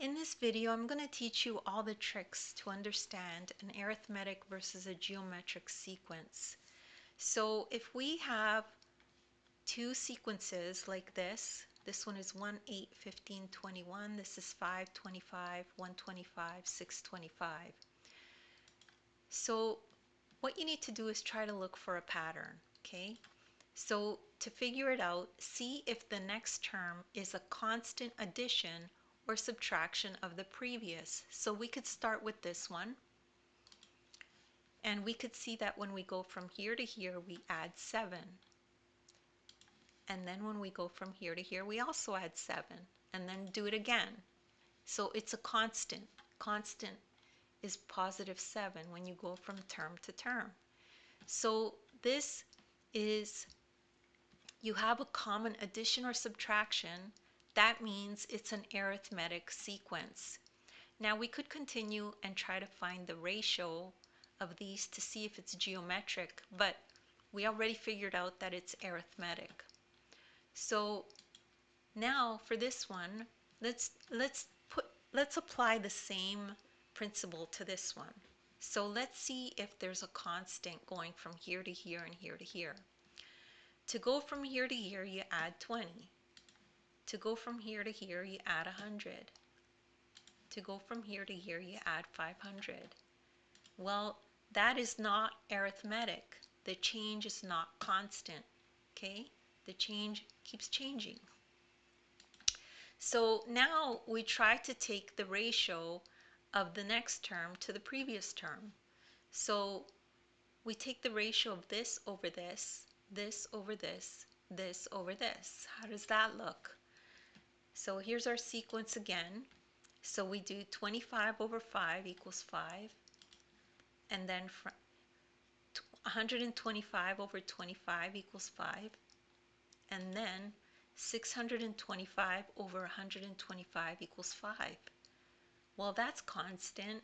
In this video, I'm going to teach you all the tricks to understand an arithmetic versus a geometric sequence. So if we have two sequences like this one is 1, 8, 15, 21, this is 5, 25, 125, 625. So what you need to do is try to look for a pattern, okay? So to figure it out, see if the next term is a constant addition or subtraction of the previous. So we could start with this one, and we could see that when we go from here to here, we add 7. And then when we go from here to here, we also add 7, and then do it again. So it's a constant. Constant is positive 7 when you go from term to term. So this is, you have a common addition or subtraction. That means it's an arithmetic sequence. Now we could continue and try to find the ratio of these to see if it's geometric, but we already figured out that it's arithmetic. So now for this one, let's apply the same principle to this one. So let's see if there's a constant going from here to here and here to here. To go from here to here, you add 20. To go from here to here, you add 100. To go from here to here, you add 500. Well, that is not arithmetic. The change is not constant, okay? The change keeps changing. So now we try to take the ratio of the next term to the previous term. So we take the ratio of this over this, this over this, this over this. How does that look? So here's our sequence again. So we do 25 over 5 equals 5. And then 125 over 25 equals 5. And then 625 over 125 equals 5. Well, that's constant.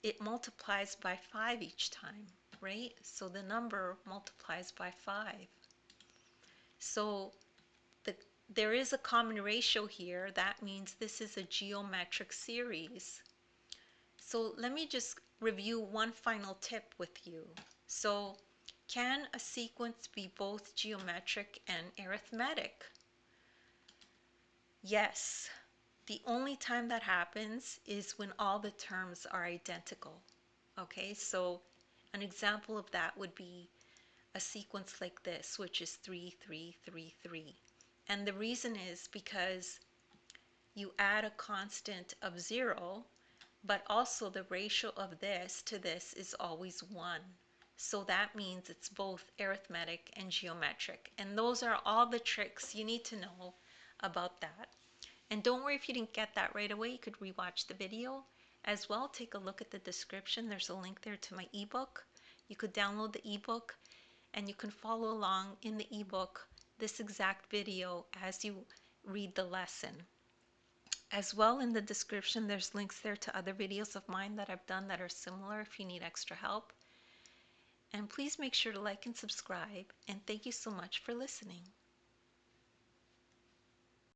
It multiplies by 5 each time, right? So the number multiplies by 5. So there is a common ratio here. That means this is a geometric series. So let me just review one final tip with you. So can a sequence be both geometric and arithmetic? Yes. The only time that happens is when all the terms are identical. Okay, so an example of that would be a sequence like this, which is 3, 3, 3, 3. And the reason is because you add a constant of 0, but also the ratio of this to this is always 1. So that means it's both arithmetic and geometric. And those are all the tricks you need to know about that. And don't worry if you didn't get that right away. You could rewatch the video. As well, take a look at the description. There's a link there to my ebook. You could download the ebook and you can follow along in the ebook this exact video as you read the lesson. As well, in the description, there's links there to other videos of mine that I've done that are similar if you need extra help. And please make sure to like and subscribe. And thank you so much for listening.